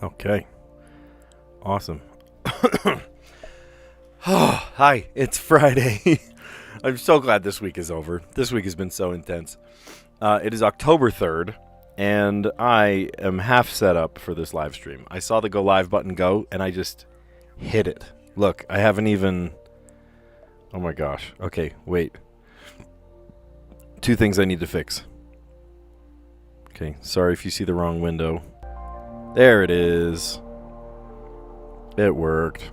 Okay. Awesome. Oh, hi, it's Friday. I'm so glad this week is over. This week has been so intense. It is October 3rd, and I am half set up for this live stream. I saw the go live button go, and I just hit it. Look, I haven't even... Oh my gosh. Okay, wait. 2 things I need to fix. Okay, sorry if you see the wrong window. There it is. It worked.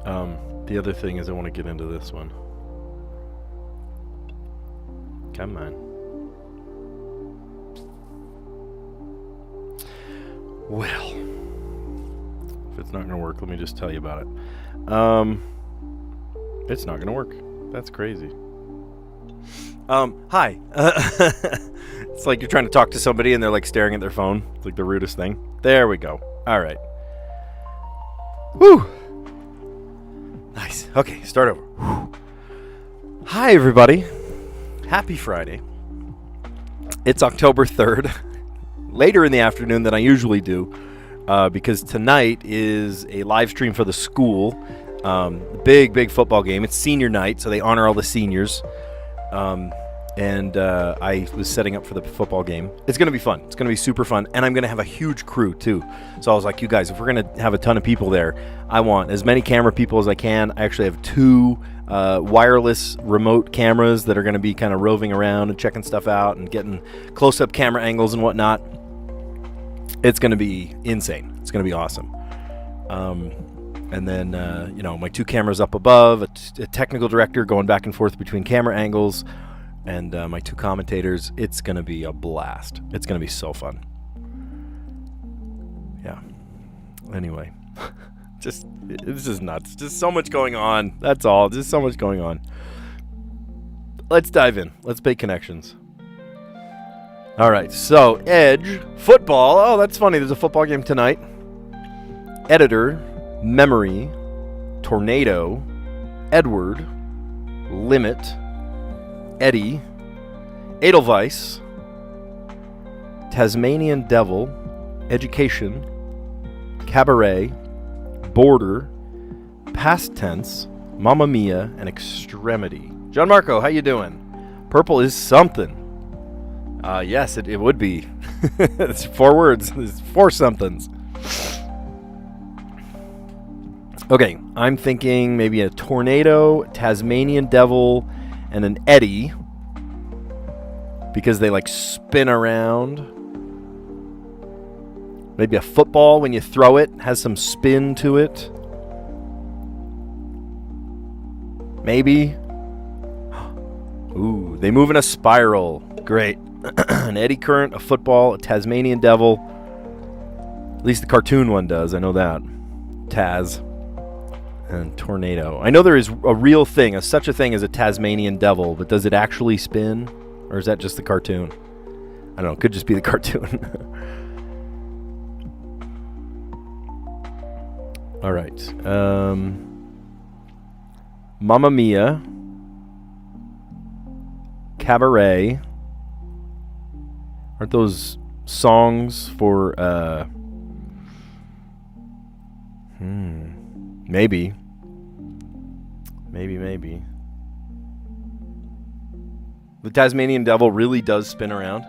The other thing is I want to get into this one. Come on. Well, if it's not going to work, let me just tell you about it. It's not going to work. That's crazy. Hi. It's like you're trying to talk to somebody and they're like staring at their phone. It's like the rudest thing. There we go. All right. Woo. Nice. Okay, start over. Whew. Hi, everybody. Happy Friday. It's October 3rd. Later in the afternoon than I usually do, because tonight is a live stream for the school. Big football game. It's senior night, so they honor all the seniors. And I was setting up for the football game. It's going to be fun. It's going to be super fun. And I'm going to have a huge crew, too. So I was like, you guys, if we're going to have a ton of people there, I want as many camera people as I can. I actually have 2 wireless remote cameras that are going to be kind of roving around and checking stuff out and getting close-up camera angles and whatnot. It's going to be insane. It's going to be awesome. And then, my 2 cameras up above, a technical director going back and forth between camera angles, and my 2 commentators. It's going to be a blast. It's going to be so fun. Yeah. Anyway, it's just nuts. Just so much going on. That's all. Just so much going on. Let's dive in. Let's make connections. All right. So, Edge, football. Oh, that's funny. There's a football game tonight. Editor, Memory, Tornado, Edward, Limit, Eddie, Edelweiss, Tasmanian Devil, Education, Cabaret, Border, Past Tense, Mamma Mia, and Extremity. John Marco, how you doing? Purple is something. Yes, it would be. It's 4 words. It's 4 somethings. Okay, I'm thinking maybe a Tornado, Tasmanian Devil, and an Eddy, because they like spin around. Maybe a football, when you throw it, has some spin to it. Maybe. Ooh, they move in a spiral. Great. An eddy current, a football, a Tasmanian Devil. At least the cartoon one does, I know that. Taz. And tornado. I know there is a real thing, such a thing as a Tasmanian Devil, but does it actually spin? Or is that just the cartoon? I don't know. It could just be the cartoon. All right. Mamma Mia. Cabaret. Aren't those songs for... Maybe. Maybe. The Tasmanian Devil really does spin around.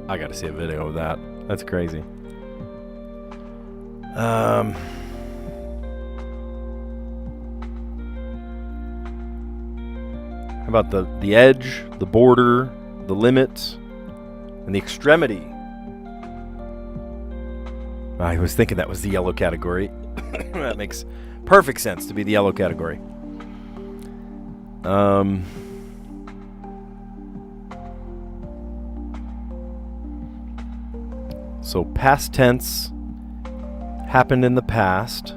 I gotta see a video of that. That's crazy. How about the Edge, the Border, the Limit, and the Extremity? I was thinking that was the yellow category. That makes perfect sense to be the yellow category. So past tense, happened in the past.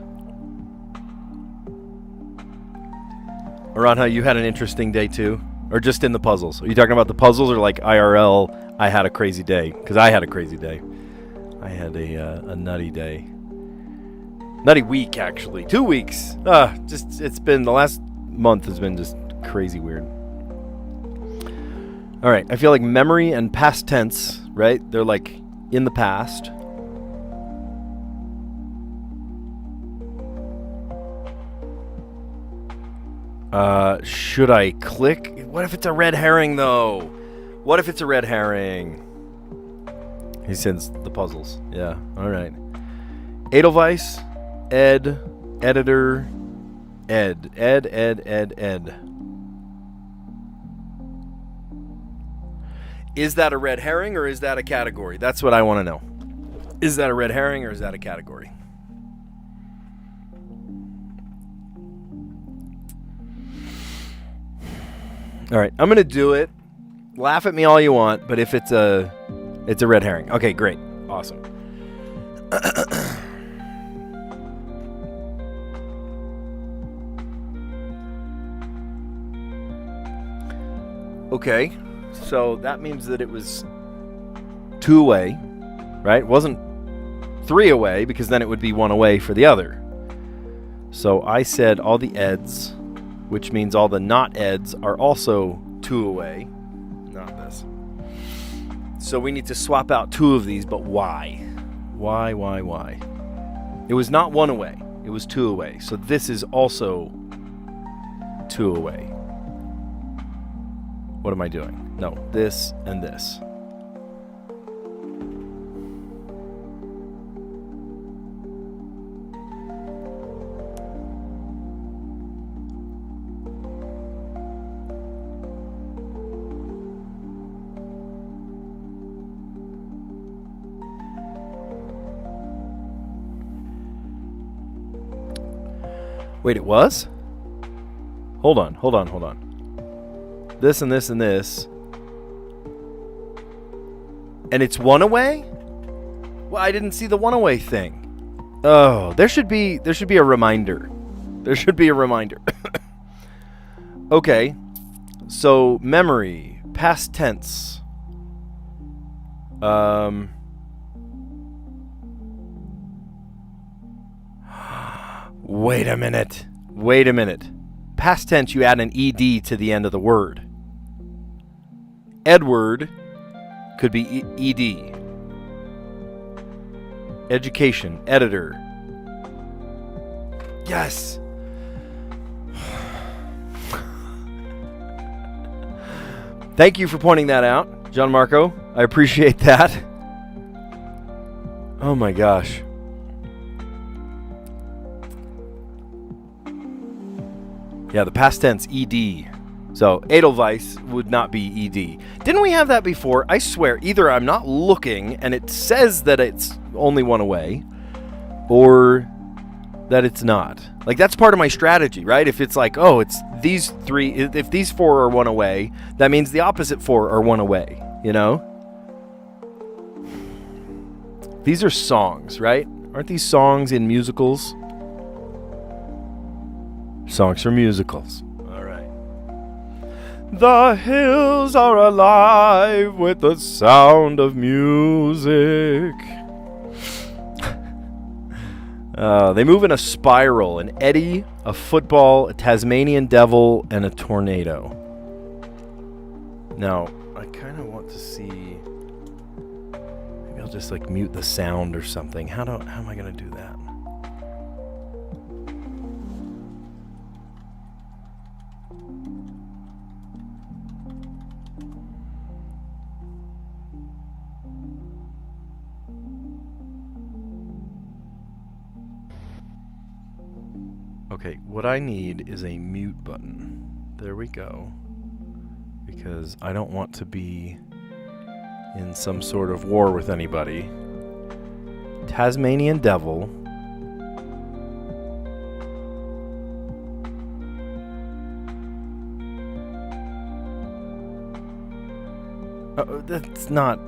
Aranha, you had an interesting day too? Or just in the puzzles? Are you talking about the puzzles or like IRL, I had a crazy day? Because I had a crazy day. I had a nutty day. Nutty week, actually. 2 weeks. It's been, the last month has been just crazy weird. All right, I feel like memory and past tense, right? They're like in the past. Should I click? What if it's a red herring, though? What if it's a red herring? He sends the puzzles. Yeah, all right. Edelweiss, Ed, editor, Ed. Is that a red herring or is that a category? That's what I want to know. Is that a red herring or is that a category? All right, I'm going to do it. Laugh at me all you want, but if it's a red herring. Okay, great. Awesome. Okay, so that means that it was 2 away, right? It wasn't 3 away, because then it would be 1 away for the other. So I said all the eds, which means all the not eds are also 2 away. Not this. So we need to swap out 2 of these, but why? Why? It was not 1 away. It was 2 away. So this is also 2 away. What am I doing? No, this and this. Wait, it was? Hold on. This and this and this. And it's 1 away? Well, I didn't see the 1 away thing. Oh, there should be a reminder. There should be a reminder. Okay. So, memory, past tense. Wait a minute. Past tense, you add an ed to the end of the word. Edward could be ed. Education, editor. Yes. Thank you for pointing that out, John Marco. I appreciate that. Oh my gosh. Yeah, the past tense, ed. So, Edelweiss would not be ed. Didn't we have that before? I swear, either I'm not looking and it says that it's only 1 away, or that it's not. Like, that's part of my strategy, right? If it's like, oh, it's these 3, if these 4 are 1 away, that means the opposite 4 are 1 away, you know? These are songs, right? Aren't these songs in musicals? Songs for musicals. All right. The hills are alive with the sound of music. They move in a spiral, an eddy, a football, a Tasmanian devil, and a tornado. Now, I kind of want to see... Maybe I'll just like mute the sound or something. How am I going to do that? Okay, what I need is a mute button. There we go. Because I don't want to be in some sort of war with anybody. Tasmanian devil. Oh, that's not...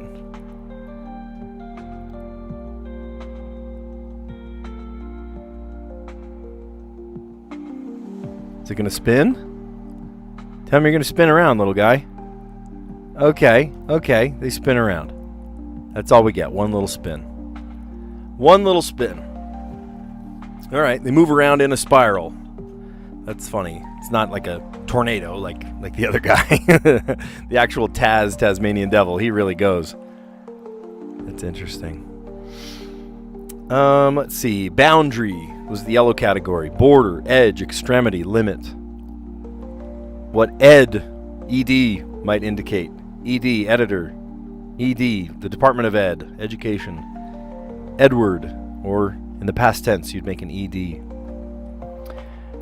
Is it going to spin? Tell me you're going to spin around, little guy. Okay, they spin around. That's all we get, one little spin. One little spin. All right, they move around in a spiral. That's funny. It's not like a tornado like the other guy. The actual Tasmanian devil, he really goes. That's interesting. Let's see. Boundary was the yellow category. Border, edge, extremity, limit. what ed might indicate. Ed, editor. Ed, the Department of Ed, education. Edward, or in the past tense, you'd make an ed.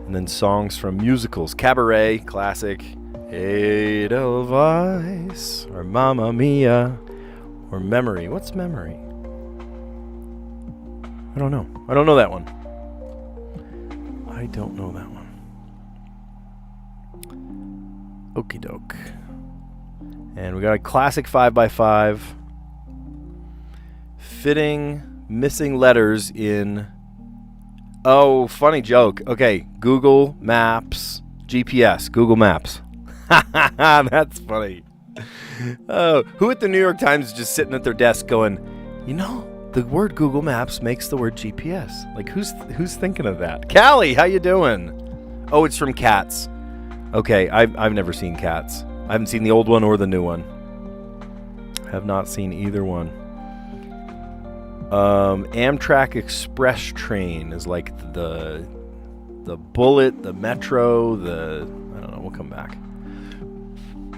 And then songs from musicals. Cabaret, classic. Edelweiss, or Mamma Mia, or Memory. What's Memory? I don't know. I don't know that one. I don't know that one. Okie doke. And we got a classic 5x5. Fitting missing letters in... Oh, funny joke. Okay, Google Maps. GPS. Google Maps. That's funny. Oh, who at the New York Times is just sitting at their desk going, you know, the word Google Maps makes the word GPS. Like, who's thinking of that? Callie, how you doing? Oh, it's from Cats. Okay, I've never seen Cats. I haven't seen the old one or the new one. Have not seen either one. Amtrak Express train is like the Bullet, the Metro, I don't know, we'll come back.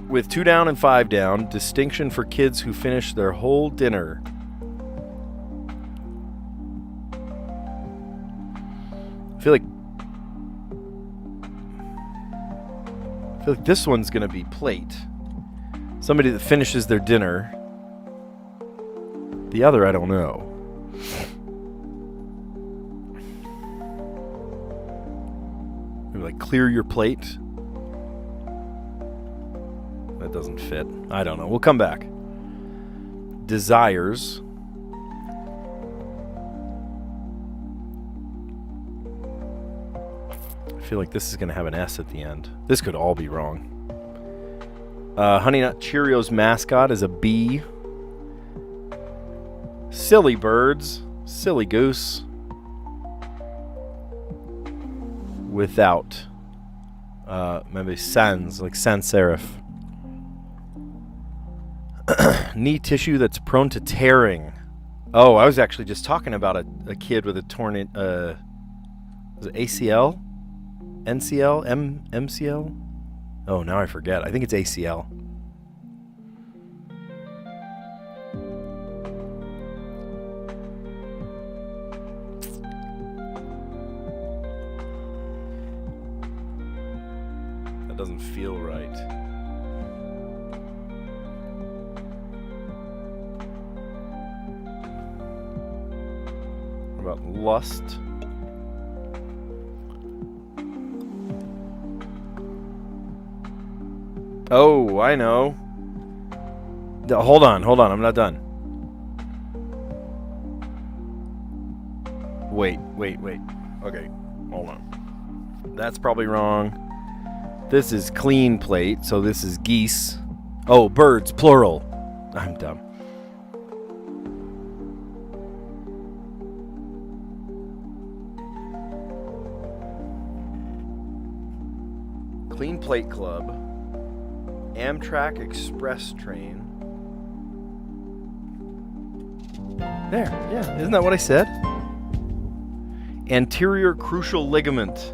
With 2 down and 5 down, distinction for kids who finish their whole dinner. I feel like this one's gonna be plate. Somebody that finishes their dinner. The other, I don't know. Maybe like clear your plate. That doesn't fit. I don't know. We'll come back. Desires. I feel like this is going to have an S at the end. This could all be wrong. Honey Nut Cheerios mascot is a bee. Silly birds. Silly goose. Without. Maybe sans, like sans serif. Knee tissue that's prone to tearing. Oh, I was actually just talking about a kid with a torn... was it ACL? NCL? MCL? Oh, now I forget. I think it's ACL. That doesn't feel right. What about lust? Oh, I know. Hold on, I'm not done. Wait. Okay, hold on. That's probably wrong. This is clean plate, so this is geese. Oh, birds, plural. I'm dumb. Clean Plate Club. Amtrak Express train. There, yeah, isn't that what I said? Anterior crucial ligament.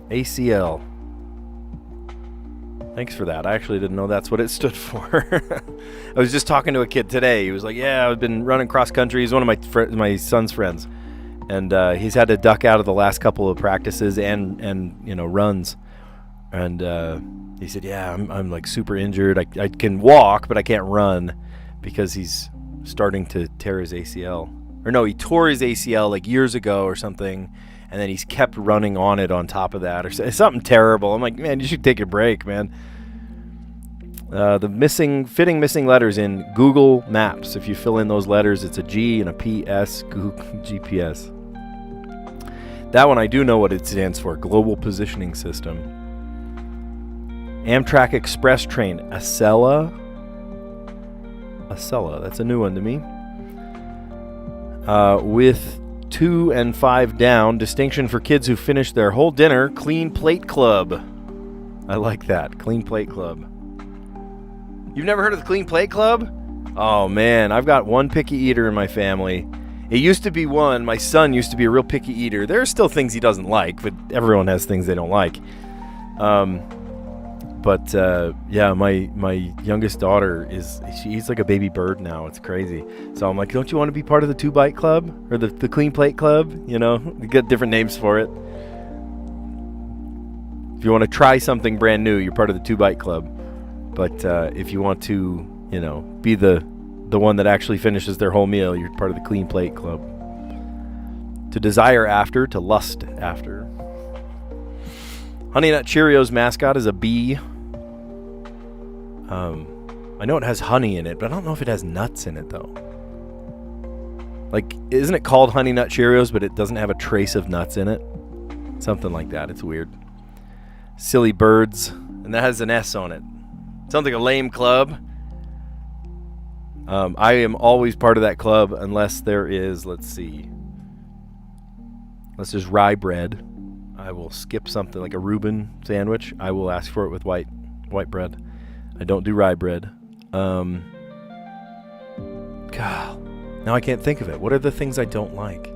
ACL. Thanks for that. I actually didn't know that's what it stood for. I was just talking to a kid today. He was like, yeah, I've been running cross country. He's one of my son's friends. And he's had to duck out of the last couple of practices and runs. And he said, yeah, I'm like super injured. I can walk, but I can't run because he's starting to tear his ACL. Or no, he tore his ACL like years ago or something, and then he's kept running on it on top of that or something terrible. I'm like, man, you should take a break, man. The fitting missing letters in Google Maps. If you fill in those letters, it's a G and a P, S, GPS. That one I do know what it stands for. Global Positioning System. Amtrak Express train. Acela. That's a new one to me. With 2 and 5 down, distinction for kids who finish their whole dinner. Clean Plate Club. I like that. Clean Plate Club. You've never heard of the Clean Plate Club? Oh man, I've got one picky eater in my family. It used to be one. My son used to be a real picky eater. There are still things he doesn't like, but everyone has things they don't like. But yeah, my youngest daughter she eats like a baby bird now. It's crazy. So I'm like, don't you want to be part of the 2-Bite Club or the Clean Plate Club? You know, we got different names for it. If you want to try something brand new, you're part of the 2-Bite Club. But if you want to, you know, be the one that actually finishes their whole meal, you're part of the Clean Plate Club. To desire after, to lust after. Honey Nut Cheerios mascot is a bee. I know it has honey in it, but I don't know if it has nuts in it, though. Like, isn't it called Honey Nut Cheerios, but it doesn't have a trace of nuts in it? Something like that. It's weird. Silly Birds, and that has an S on it. Sounds like a lame club. I am always part of that club unless there is, let's see, unless there's rye bread. I will skip something like a Reuben sandwich. I will ask for it with white bread. I don't do rye bread. God, now I can't think of it. What are the things I don't like?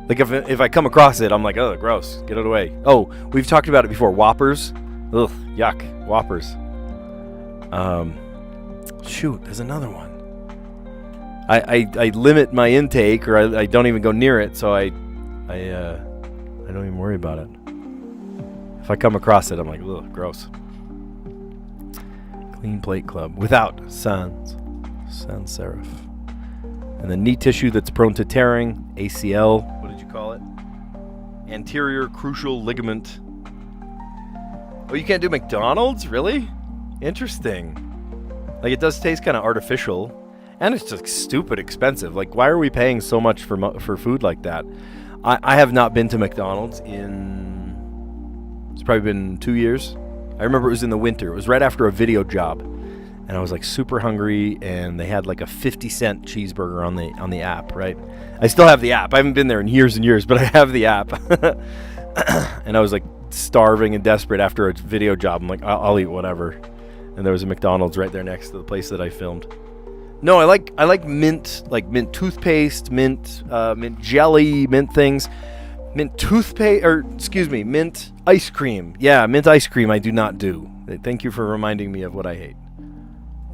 Like if I come across it, I'm like, oh, gross. Get it away. Oh, we've talked about it before. Whoppers. Ugh, yuck. Whoppers. Shoot, there's another one. I limit my intake, or I don't even go near it, so I don't even worry about it. If I come across it, I'm like, ugh, gross. Clean Plate Club without sans serif. And the knee tissue that's prone to tearing, ACL. What did you call it? Anterior crucial ligament. Oh, you can't do McDonald's? Really? Interesting. Like, it does taste kind of artificial, and it's just stupid expensive. Like, why are we paying so much for food like that? I have not been to McDonald's it's probably been 2 years. I remember it was in the winter. It was right after a video job, and I was like super hungry, and they had like a 50-cent cheeseburger on the app, right? I still have the app. I haven't been there in years and years, but I have the app. And I was like starving and desperate after a video job. I'm like, I'll eat whatever. And there was a McDonald's right there next to the place that I filmed. No, I like mint toothpaste, mint jelly, mint things. Mint toothpaste, mint ice cream. Yeah, mint ice cream I do not do. Thank you for reminding me of what I hate.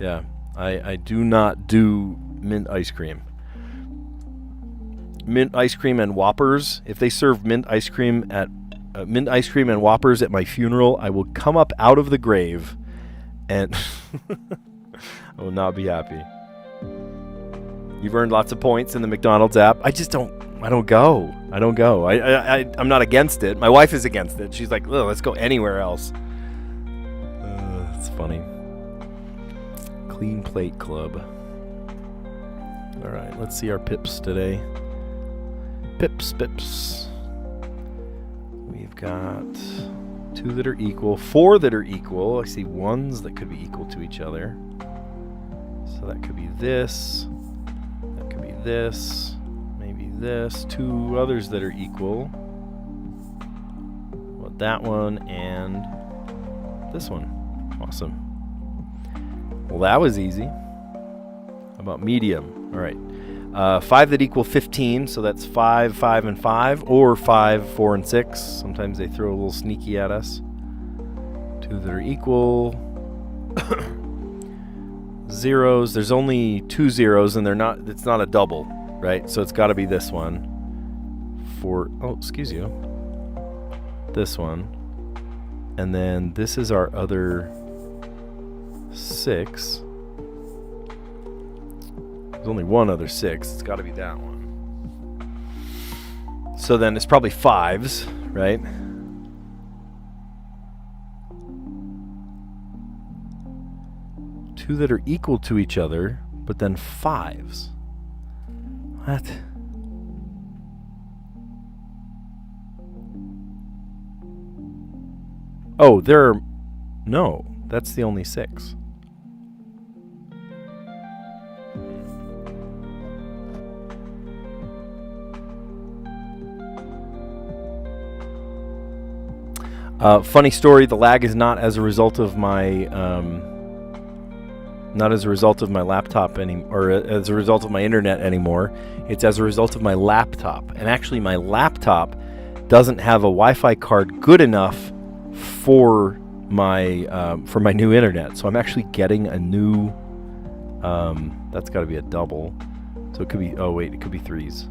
Yeah, I do not do mint ice cream. Mint ice cream and Whoppers. If they serve mint ice cream and Whoppers at my funeral, I will come up out of the grave and I will not be happy. You've earned lots of points in the McDonald's app. I don't go. I'm not against it. My wife is against it. She's like, let's go anywhere else. It's funny. Clean Plate Club. All right, let's see our pips today. Pips. We've got 2 that are equal, 4 that are equal. I see ones that could be equal to each other. So that could be this. That could be this. Maybe this. 2 others that are equal. Well, that one and this one. Awesome. Well, that was easy. How about medium? All right. 5 that equal 15, so that's 5, 5, and 5, or 5, 4, and 6. Sometimes they throw a little sneaky at us. 2 that are equal. Zeros. There's only 2 zeros, and it's not a double, right? So it's got to be this one. Excuse you. This one. And then this is our other 6. There's only one other 6. It's got to be that one. So then it's probably 5s, right? Two that are equal to each other, but then 5s. What? Oh, no, that's the only 6. Funny story, the lag is not as a result of my laptop or as a result of my internet anymore. It's as a result of my laptop. And actually my laptop doesn't have a Wi-Fi card good enough for my for my new internet. So I'm actually getting a new. That's got to be a double. So it could be. Oh wait, it could be 3s.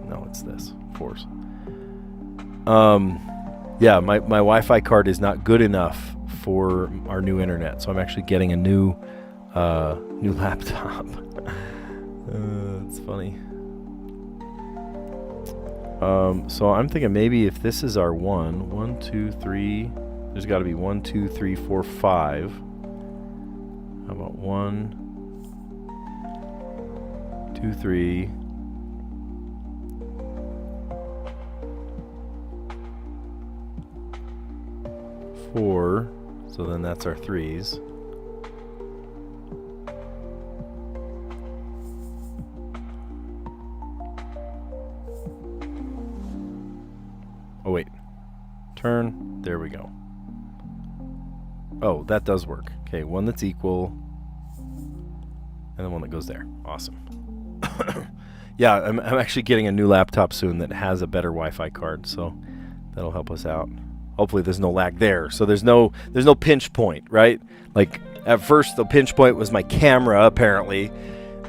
No, it's this 4s. Yeah, my Wi-Fi card is not good enough for our new internet, so I'm actually getting a new laptop. It's funny. So I'm thinking maybe if this is our 1, 2, 3, there's got to be 1, 2, 3, 4, 5. How about 1, 2, 3. 4, so then that's our 3s. Oh wait, turn, there we go. Oh, that does work. Okay, one that's equal, and then one that goes there. Awesome. Yeah, I'm actually getting a new laptop soon that has a better Wi-Fi card, so that'll help us out. Hopefully there's no lag there. So there's no pinch point, right? Like at first the pinch point was my camera apparently,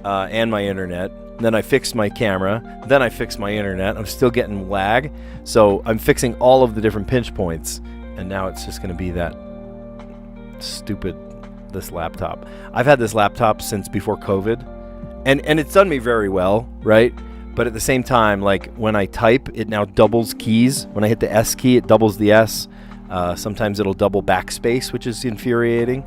and my internet. Then I fixed my camera. Then I fixed my internet. I'm still getting lag. So I'm fixing all of the different pinch points, and now it's just going to be that stupid this laptop. I've had this laptop since before COVID, and it's done me very well, right? But at the same time, like when I type, it now doubles keys. When I hit the S key, it doubles the S. Sometimes it'll double backspace, which is infuriating.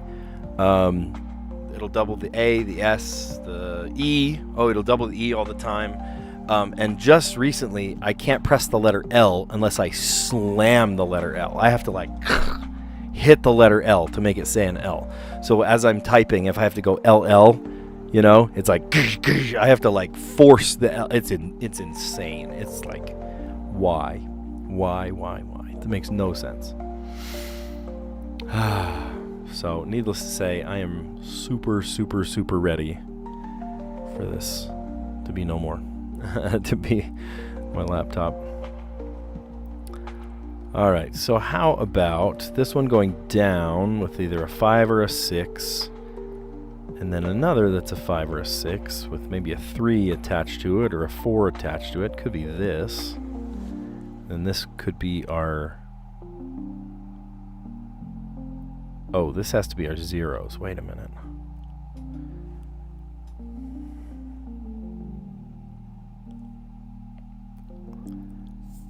It'll double the A, the S, the E. Oh, it'll double the E all the time. And just recently, I can't press the letter L unless I slam the letter L. I have to like hit the letter L to make it say an L. So as I'm typing, if I have to go LL, you know, it's like I have to like force the L. It's insane. It's like, why? It makes no sense. So, needless to say, I am super ready for this to be no more, to be my laptop. All right, so how about this one going down with either a 5 or a 6, and then another that's a 5 or a 6 with maybe a 3 attached to it or a 4 attached to it. Could be this. And this could be our... Oh, this has to be our zeros. Wait a minute.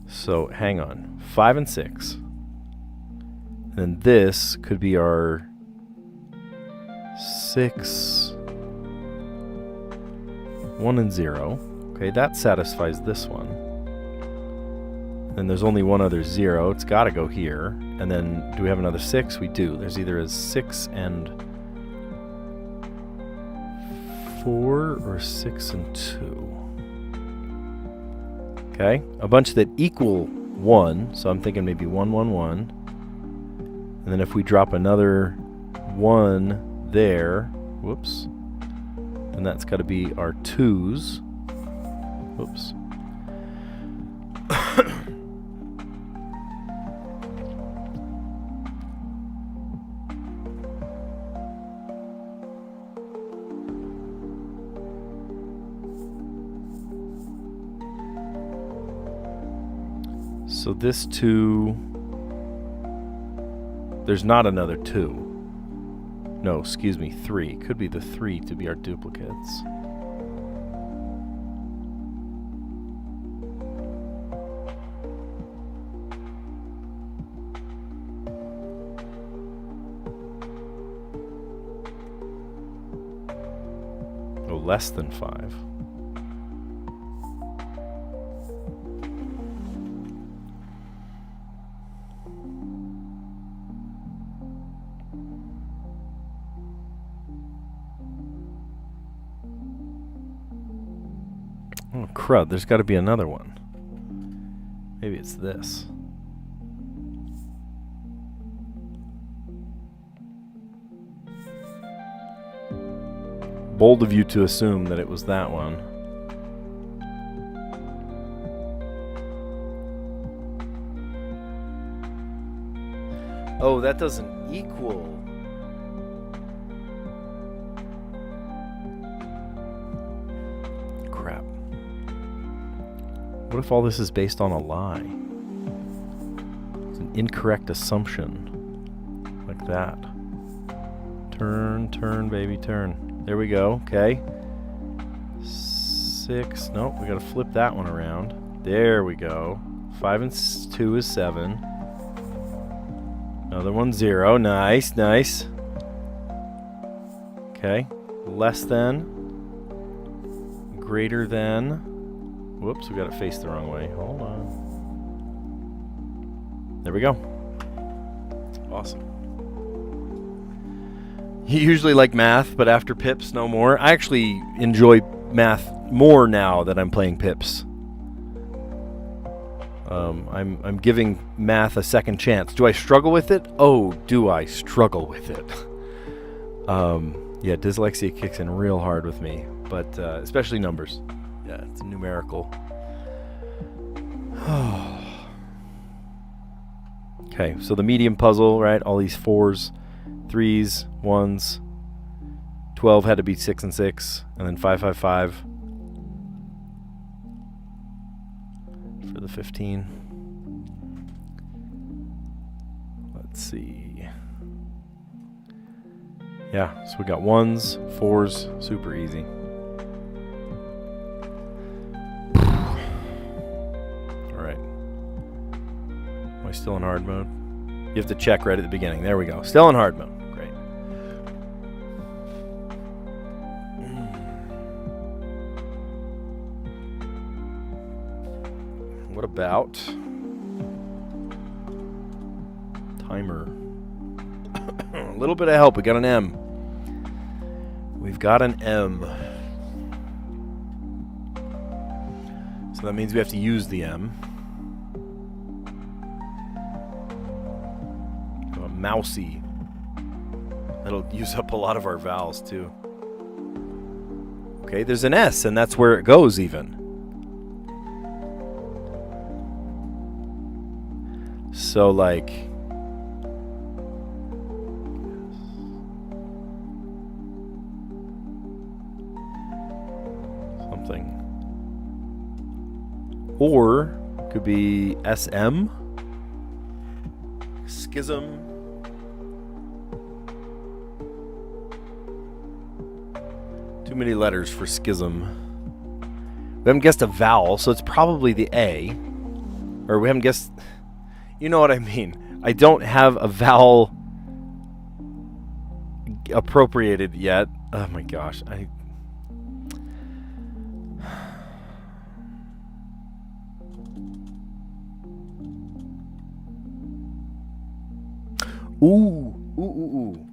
So, hang on. 5 and 6. And then this could be our 6, 1 and 0. Okay, that satisfies this one. Then there's only one other 0. It's got to go here. And then, do we have another 6? We do. There's either a 6 and 4 or 6 and 2. Okay, a bunch that equal 1. So I'm thinking maybe 1, 1, 1. And then if we drop another 1 there, whoops, then that's got to be our 2s. Whoops. So this 2, there's not another 2. No, excuse me, 3. Could be the 3 to be our duplicates. Oh, less than 5. Oh, crud, there's got to be another one. Maybe it's this. Bold of you to assume that it was that one. Oh, that doesn't equal. Crap. What if all this is based on a lie? It's an incorrect assumption. Like that. Turn, turn, baby, turn. There we go. Okay. 6. Nope, we gotta flip that one around. There we go. 5 and 2 is 7. Another one, 0. Nice, nice. Okay. Less than. Greater than. Whoops, we got it faced the wrong way. Hold on. There we go. Awesome. You usually like math, but after Pips, no more. I actually enjoy math more now that I'm playing Pips. I'm giving math a second chance. Do I struggle with it? Oh, do I struggle with it? Yeah, dyslexia kicks in real hard with me, but especially numbers. Yeah, it's numerical. Okay, so the medium puzzle, right? All these 4s, 3s, 1s. 12 had to be 6 and 6, and then 5, 5, 5 for the 15. Let's see. Yeah, so we got 1s, 4s, super easy. All right. Am I still in hard mode? You have to check right at the beginning. There we go. Still in hard mode. Great. What about timer? A little bit of help. We got an M. We've got an M. So that means we have to use the M. A mousy. That'll use up a lot of our vowels too. Okay, there's an S, and that's where it goes even. So like something. Or could be SM. Schism. Too many letters for schism. We haven't guessed a vowel, so it's probably the A. Or we haven't guessed... You know what I mean. I don't have a vowel appropriated yet. Oh my gosh. Ooh.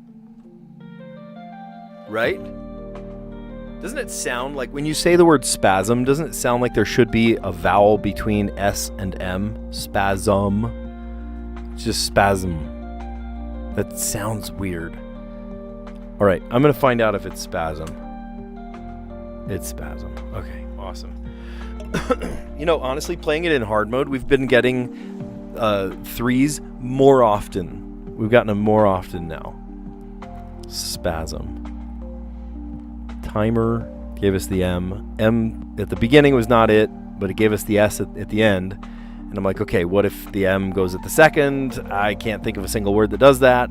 Right? Doesn't it sound like, when you say the word spasm, doesn't it sound like there should be a vowel between S and M? Spasm. It's just spasm. That sounds weird. All right, I'm going to find out if it's spasm. It's spasm. Okay, awesome. You know, honestly, playing it in hard mode, we've been getting 3s more often. We've gotten them more often now. Spasm. Timer gave us the M. M at the beginning was not it, but it gave us the S at the end. And I'm like, okay, what if the M goes at the second? I can't think of a single word that does that.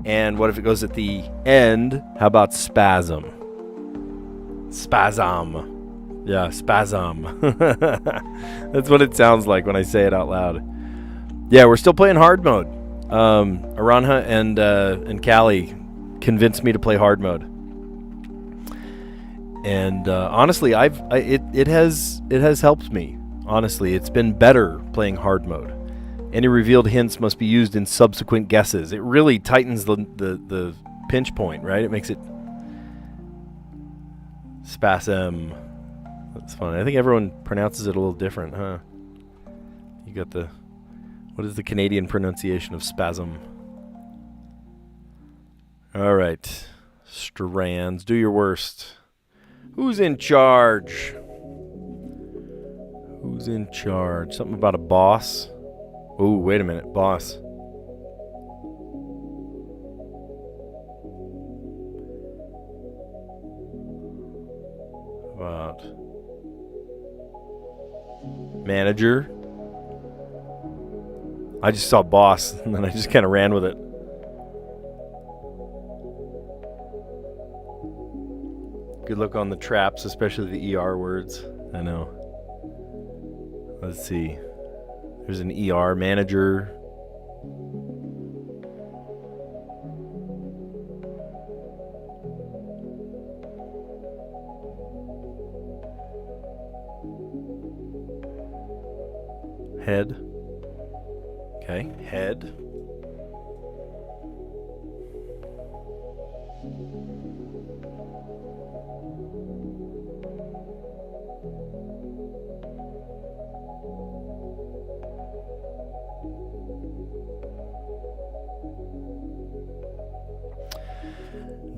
And what if it goes at the end? How about spasm? Spasm. Yeah, spasm. That's what it sounds like when I say it out loud. Yeah, we're still playing hard mode. Aranha and Callie convinced me to play hard mode. And honestly, it has helped me. Honestly, it's been better playing hard mode. Any revealed hints must be used in subsequent guesses. It really tightens the pinch point, right? It makes it spasm. That's funny. I think everyone pronounces it a little different, huh? You got what is the Canadian pronunciation of spasm? All right. Strands, do your worst. Who's in charge? Who's in charge? Something about a boss. Oh, wait a minute. Boss. about manager? I just saw boss, and then I just kind of ran with it. Good luck on the traps, especially the ER words. I know. Let's see. There's an ER manager. Head. Okay, head.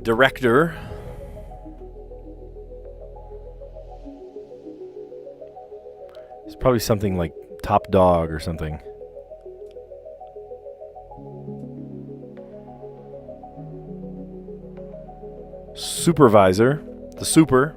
Director. It's probably something like top dog or something. Supervisor. The super.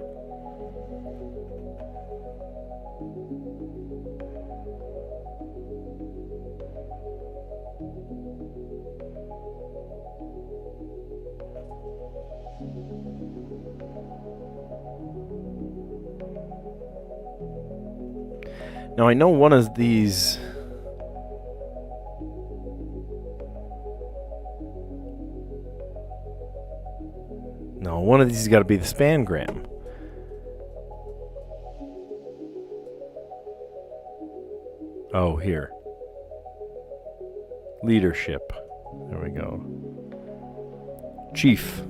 Now I know one of these. No, one of these has got to be the spangram. Oh, here. Leadership. There we go. Chief.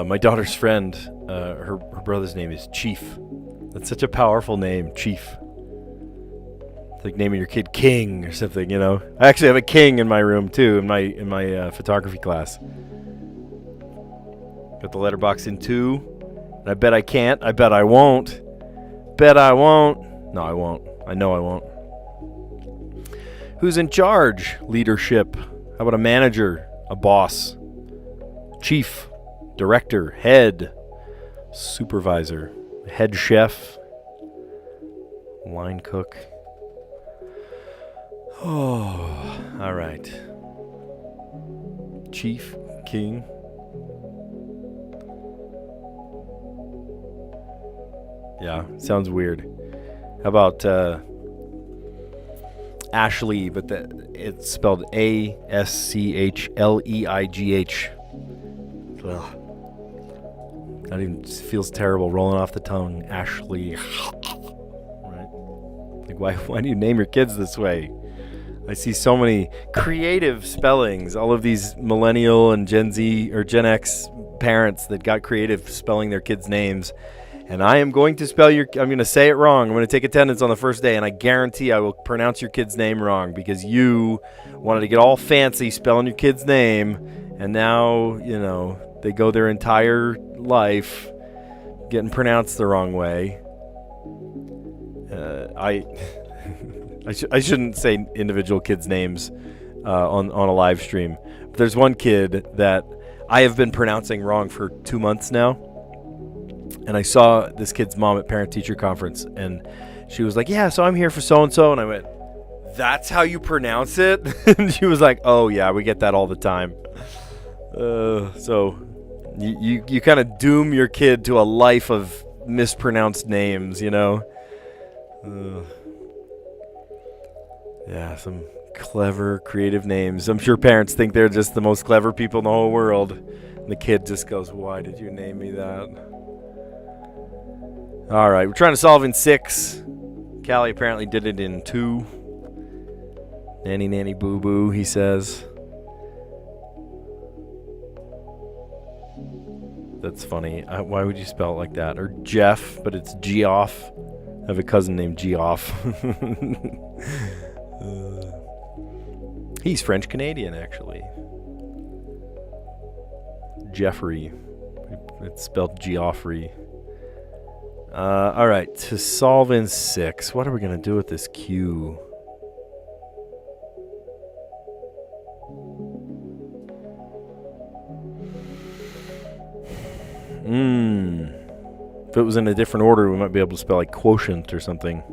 My daughter's friend, her brother's name is Chief. That's such a powerful name, Chief. It's like naming your kid King or something, you know. I actually have a king in my room too, in my photography class. Got the letterbox in 2. And I bet I can't. I bet I won't. Bet I won't. No, I won't. I know I won't. Who's in charge? Leadership. How about a manager? A boss? Chief. Director. Head. Supervisor. Head chef. Line cook. Oh, all right. Chief. King. Yeah, sounds weird. How about Ashley, but it's spelled Aschleigh. Ugh. That even feels terrible rolling off the tongue. Ashley. Right? Like, why do you name your kids this way? I see so many creative spellings. All of these millennial and Gen Z or Gen X parents that got creative spelling their kids' names. And I am going to I'm going to say it wrong. I'm going to take attendance on the first day, and I guarantee I will pronounce your kid's name wrong because you wanted to get all fancy spelling your kid's name, and now, you know, they go their entire life getting pronounced the wrong way. I shouldn't say individual kids' names on a live stream. But there's one kid that I have been pronouncing wrong for 2 months now. And I saw this kid's mom at parent-teacher conference, and she was like, yeah, so I'm here for so-and-so. And I went, that's how you pronounce it? And she was like, oh, yeah, we get that all the time. So you kind of doom your kid to a life of mispronounced names, you know? Yeah, some clever, creative names. I'm sure parents think they're just the most clever people in the whole world. And the kid just goes, why did you name me that? All right, we're trying to solve in 6. Callie apparently did it in 2. Nanny, nanny, boo, boo, he says. That's funny. Why would you spell it like that? Or Jeff, but it's Geoff. I have a cousin named Geoff. He's French-Canadian, actually. Jeffrey. It's spelled Geoffrey. All right, to solve in 6, what are we going to do with this Q? If it was in a different order, we might be able to spell like quotient or something.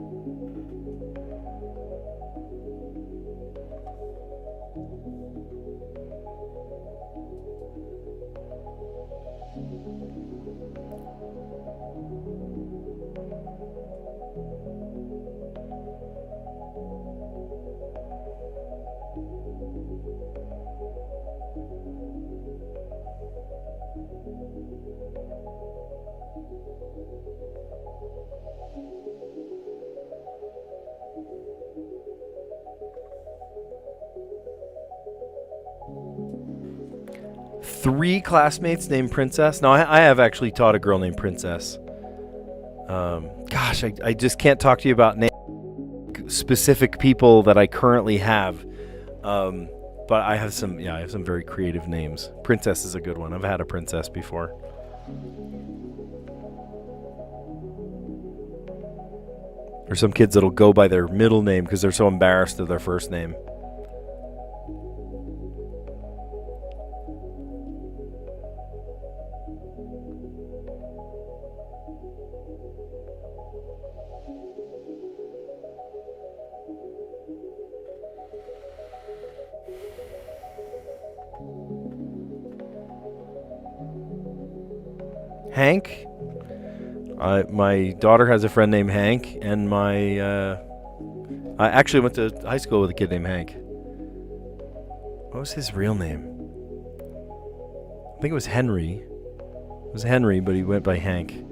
Three classmates named Princess? No, I have actually taught a girl named Princess. Gosh, I just can't talk to you about specific people that I currently have. But I have some very creative names. Princess is a good one. I've had a Princess before. Or some kids that'll go by their middle name because they're so embarrassed of their first name. Hank. My daughter has a friend named Hank, and I actually went to high school with a kid named Hank. What was his real name? I think it was Henry. It was Henry, but he went by Hank.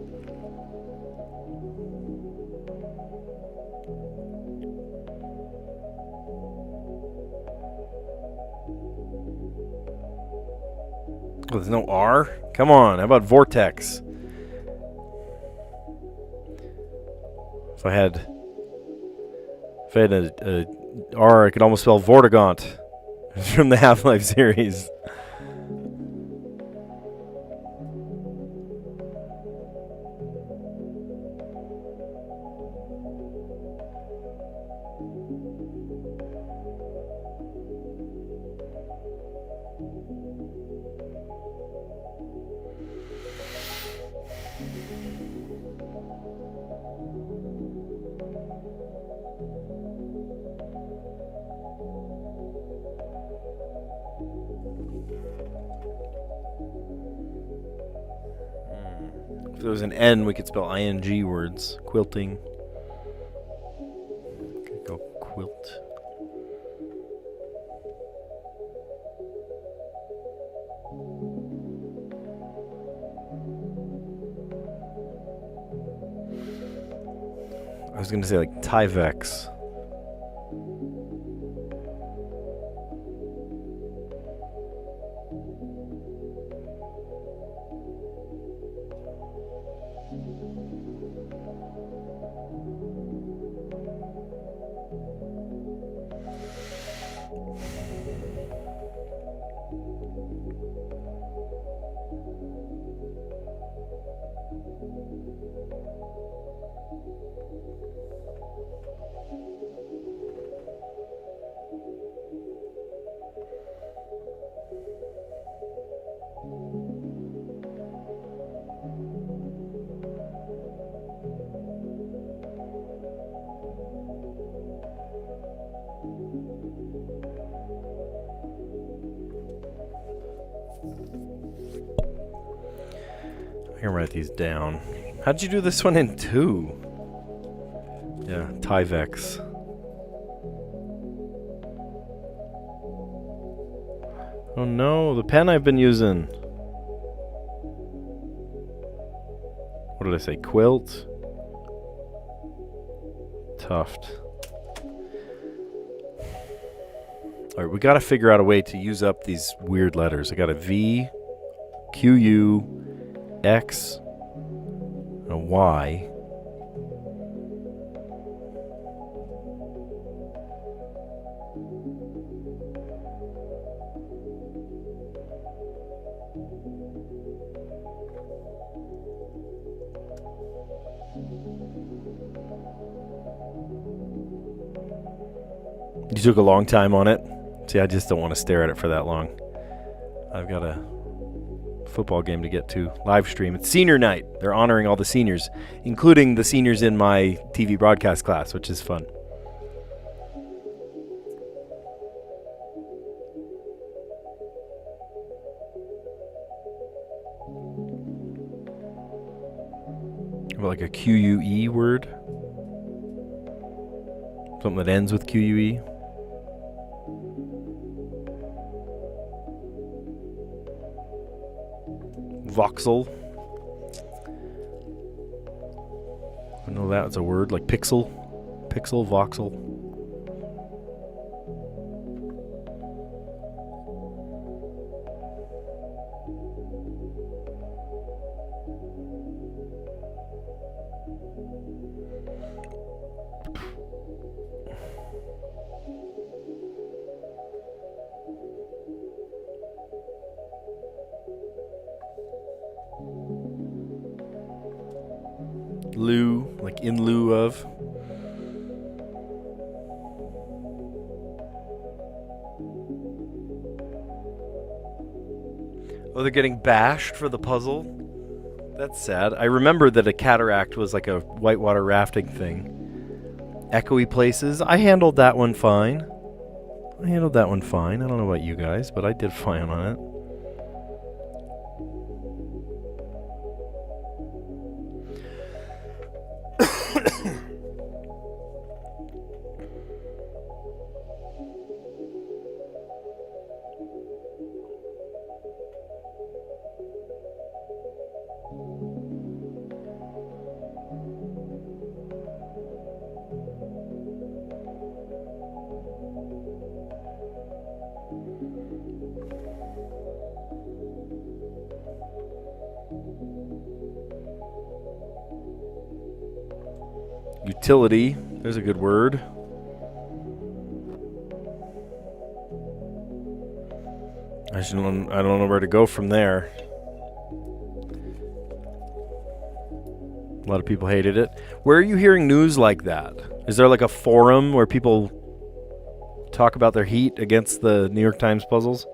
Oh, there's no R? Come on, how about Vortex? If I had a R, I could almost spell Vortigaunt from the Half-Life series. If there was an N, we could spell ing words. Quilting. Could go quilt. I was going to say like Tyvex. I can write these down. How'd you do this one in 2? Yeah, Tyvex. Oh no, the pen I've been using. What did I say? Quilt? Tuft. Alright, we gotta figure out a way to use up these weird letters. I got a V, Q, U, X, and a Y. You took a long time on it. See, I just don't want to stare at it for that long. I've got to football game to get to. Live stream. It's senior night. They're honoring all the seniors, including the seniors in my TV broadcast class, which is fun. Like a QUE word? Something that ends with QUE? Voxel. I know that's a word, like pixel. Pixel, voxel. Lieu, like in lieu of. Oh, they're getting bashed for the puzzle? That's sad. I remember that a cataract was like a whitewater rafting thing. Echoey places. I handled that one fine. I don't know about you guys, but I did fine on it. Utility. There's a good word. I don't know where to go from there. A lot of people hated it. Where are you hearing news like that? Is there like a forum where people talk about their heat against the New York Times puzzles?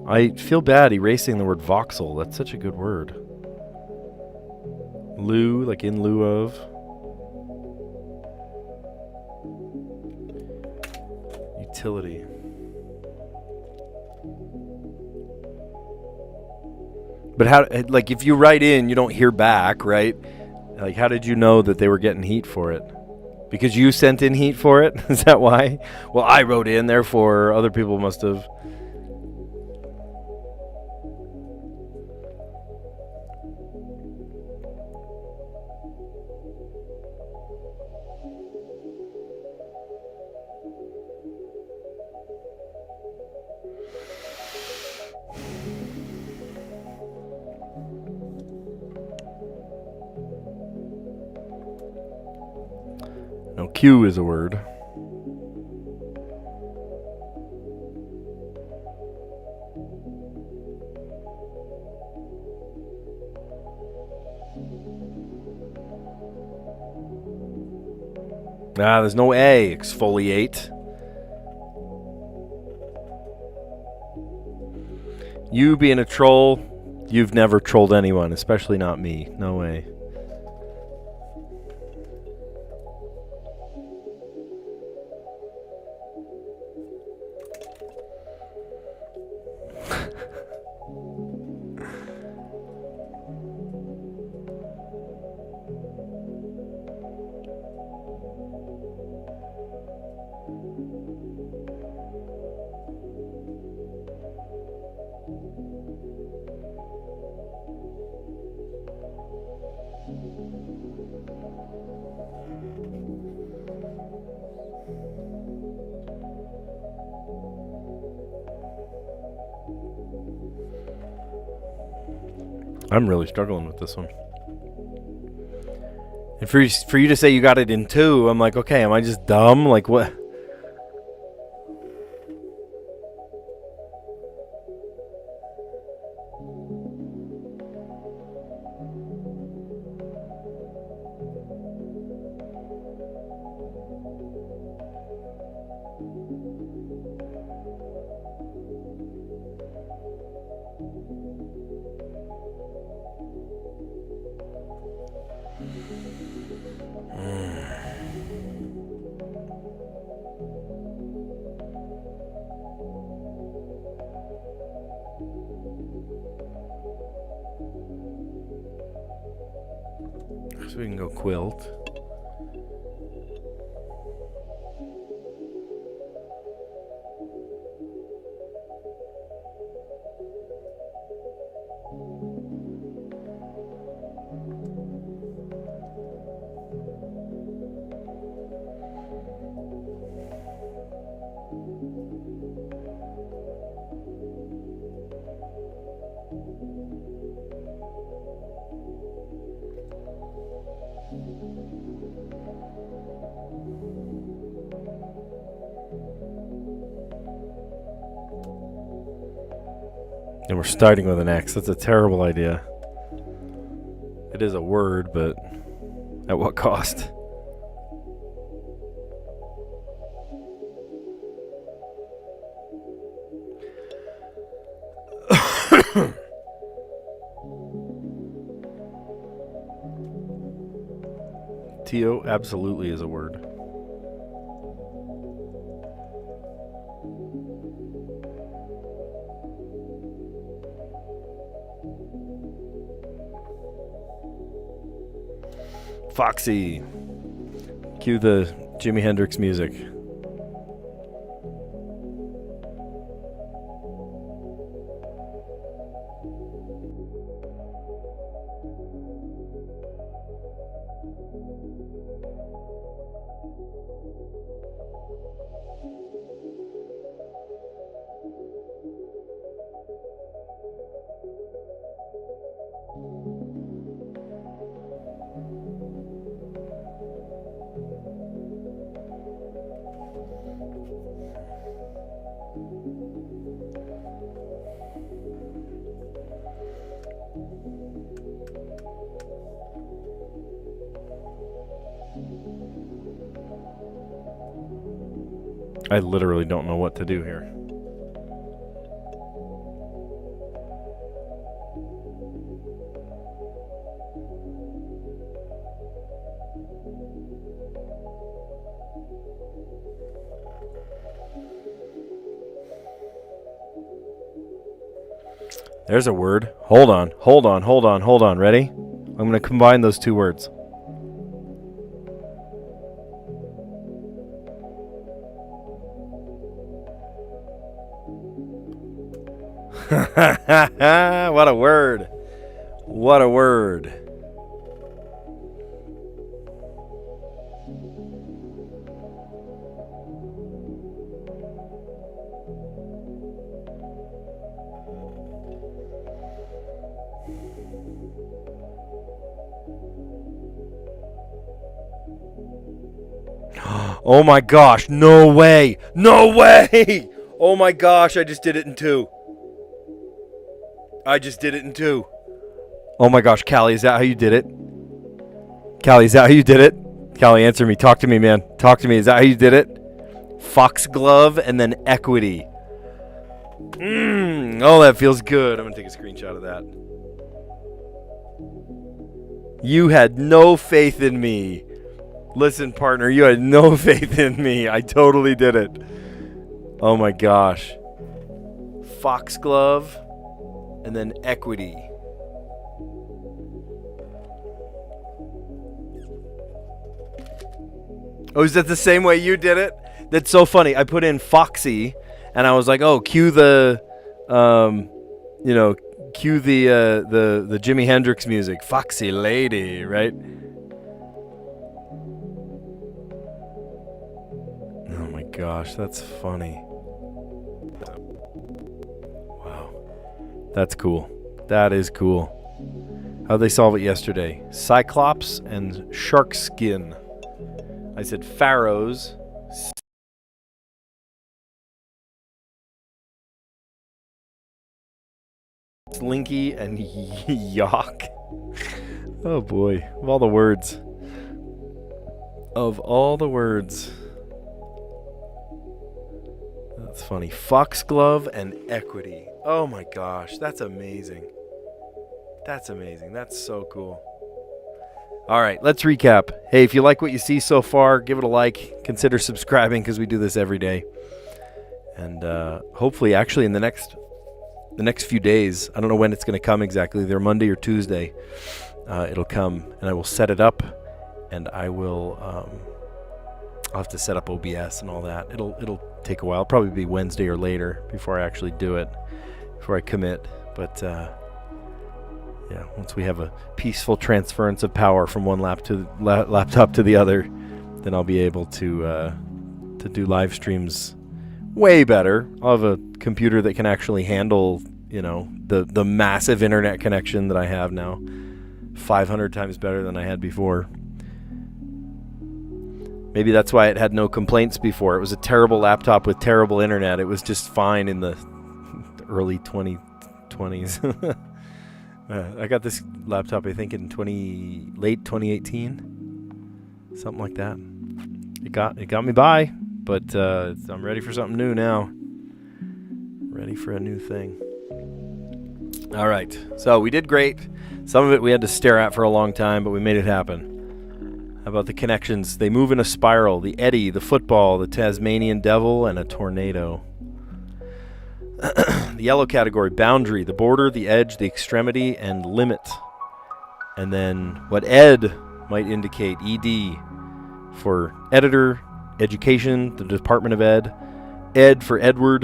I feel bad erasing the word voxel. That's such a good word. Lieu, like in lieu of. Utility. But how, like, if you write in, you don't hear back, right? Like, how did you know that they were getting heat for it? Because you sent in heat for it? Is that why? Well, I wrote in, therefore other people must have. No, Q is a word. Ah, there's no A. Exfoliate. You being a troll, you've never trolled anyone, especially not me. No way. I'm really struggling with this one. And for you to say you got it in 2, I'm like, okay, am I just dumb? Like, what? So we can go quilt. And we're starting with an X. That's a terrible idea. It is a word, but at what cost? Tio absolutely is a word. Foxy. Cue the Jimi Hendrix music. I literally don't know what to do here. There's a word. Hold on. Ready? I'm going to combine those two words. What a word. What a word. Oh my gosh, no way. No way. Oh my gosh, I just did it in two. Oh my gosh, Callie, is that how you did it? Callie, answer me. Talk to me, man. Talk to me. Is that how you did it? Foxglove and then equity. Oh, that feels good. I'm going to take a screenshot of that. You had no faith in me. Listen, partner, you had no faith in me. I totally did it. Oh my gosh. Foxglove and then equity. Oh, is that the same way you did it? That's so funny. I put in Foxy, and I was like, oh, cue the, cue the Jimi Hendrix music. Foxy lady, right? Oh my gosh, that's funny. Wow. That's cool. That is cool. How'd they solve it yesterday? Cyclops and shark skin. I said pharaohs. Slinky and Yawk. Oh boy. Of all the words. That's funny. Foxglove and equity. Oh my gosh. That's amazing. That's so cool. All right, let's recap. Hey, if you like what you see so far, give it a like. Consider subscribing because we do this every day. And hopefully, actually, in the next few days, I don't know when it's going to come exactly, either Monday or Tuesday, it'll come, and I will set it up, and I will. I'll have to set up OBS and all that. It'll take a while. It'll probably be Wednesday or later before I actually do it, before I commit. But yeah, once we have a peaceful transference of power from one laptop to the other, then I'll be able to do live streams way better. I'll have a computer that can actually handle, the massive internet connection that I have now, 500 times better than I had before. Maybe that's why it had no complaints before. It was a terrible laptop with terrible internet. It was just fine in the early 2020s. I got this laptop, I think, in late 2018, something like that. It got me by, but I'm ready for something new now. Ready for a new thing. All right, so we did great. Some of it we had to stare at for a long time, but we made it happen. How about the connections? They move in a spiral. The eddy, the football, the Tasmanian devil, and a tornado. The yellow category, boundary, the border, the edge, the extremity, and limit. And then what ed might indicate, ed for editor, education, the Department of ed for Edward,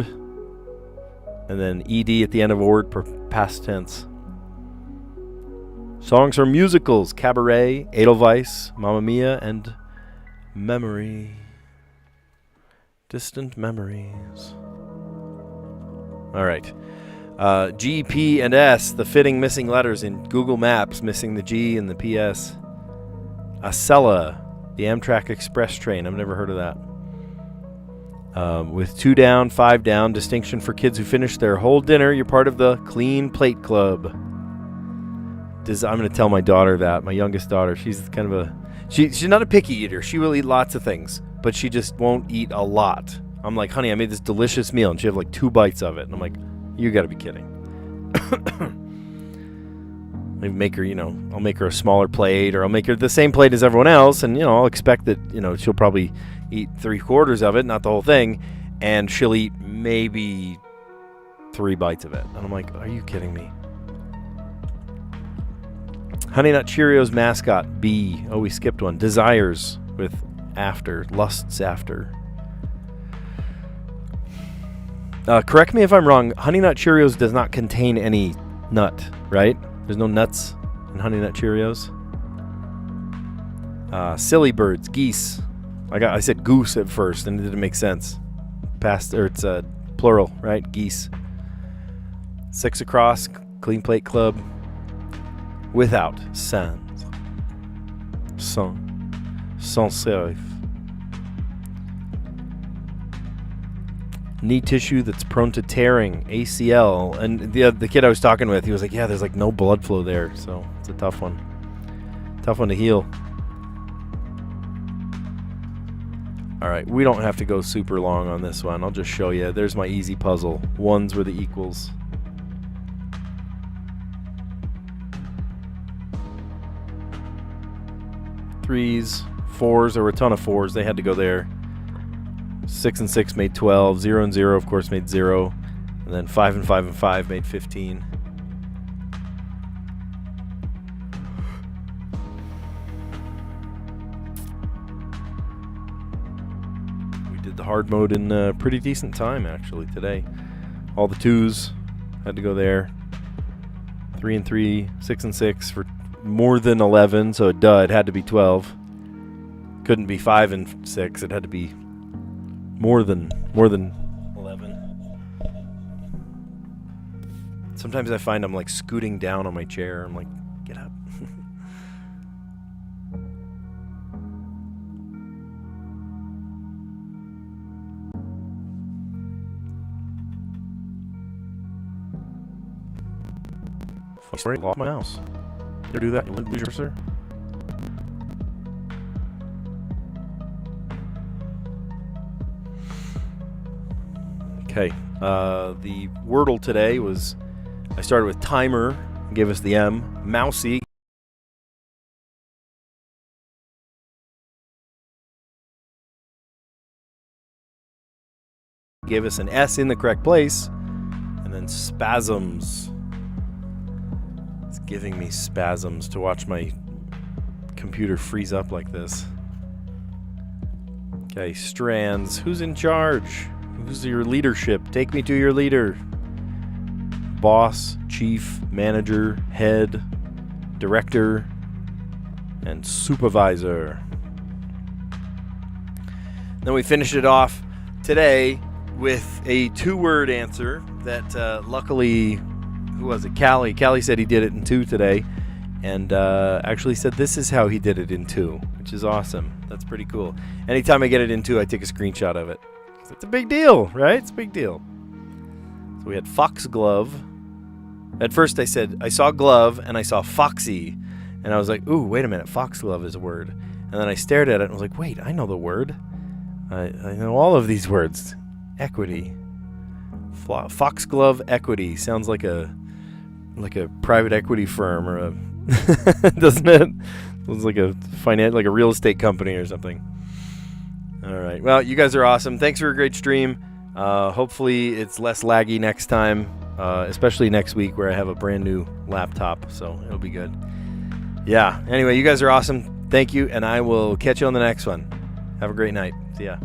and then ed at the end of a word for past tense. Songs are musicals, Cabaret, Edelweiss, Mamma Mia, and Memory. Distant Memories. All right. G, P, and S, the fitting missing letters in Google Maps, missing the G and the PS. Acela, the Amtrak Express train. I've never heard of that. With 2 down, 5 down, distinction for kids who finish their whole dinner. You're part of the Clean Plate Club. I'm going to tell my daughter that, my youngest daughter. She's kind of she's not a picky eater. She will eat lots of things, but she just won't eat a lot. I'm like, honey, I made this delicious meal, and she had like 2 bites of it. And I'm like, you got to be kidding. I make her, I'll make her a smaller plate, or I'll make her the same plate as everyone else, and, I'll expect that, she'll probably eat 3/4 of it, not the whole thing, and she'll eat maybe 3 bites of it. And I'm like, are you kidding me? Honey Nut Cheerios mascot, B. Oh, we skipped one. Desires with after, lusts after. Correct me if I'm wrong. Honey Nut Cheerios does not contain any nut, right? There's no nuts in Honey Nut Cheerios. Silly birds, geese. I said goose at first, and it didn't make sense. It's plural, right? Geese. 6 across, Clean Plate Club. Without sans. Sans serif. Knee tissue that's prone to tearing, ACL. And the kid I was talking with, he was like, yeah, there's like no blood flow there. So it's a tough one. Tough one to heal. All right, we don't have to go super long on this one. I'll just show you. There's my easy puzzle. Ones were the equals. Threes, 4s, there were a ton of 4s. They had to go there. 6 and 6 made 12. 0 and 0, of course, made 0. And then 5 and 5 and 5 made 15. We did the hard mode in a pretty decent time, actually, today. All the 2s had to go there. 3 and 3, 6 and 6 for more than 11, so it had to be 12. Couldn't be 5 and 6. It had to be more than 11. Sometimes I find I'm like scooting down on my chair. I'm like, get up. Sorry, lost my mouse. You ever do that? You lose your cursor? Okay. The Wordle today was, I started with timer, gave us the M. Mousy gave us an S in the correct place. And then spasms. giving me spasms to watch my computer freeze up like this. Okay, Strands. Who's in charge? Who's your leadership? Take me to your leader. Boss, chief, manager, head, director, and supervisor. Then we finished it off today with a 2-word answer that luckily, who was it? Callie. Callie said he did it in 2 today, and actually said this is how he did it in 2, which is awesome. That's pretty cool. Anytime I get it in 2, I take a screenshot of it. It's a big deal, right? It's a big deal. So we had foxglove. At first I said, I saw glove and I saw foxy. And I was like, ooh, wait a minute, foxglove is a word. And then I stared at it and was like, wait, I know the word. I know all of these words. Equity. Foxglove equity sounds like a private equity firm or a doesn't it? It's like a real estate company or something. All right. Well, you guys are awesome. Thanks for a great stream. Hopefully it's less laggy next time, especially next week where I have a brand new laptop, so it'll be good. Yeah. Anyway, you guys are awesome. Thank you, and I will catch you on the next one. Have a great night. See ya.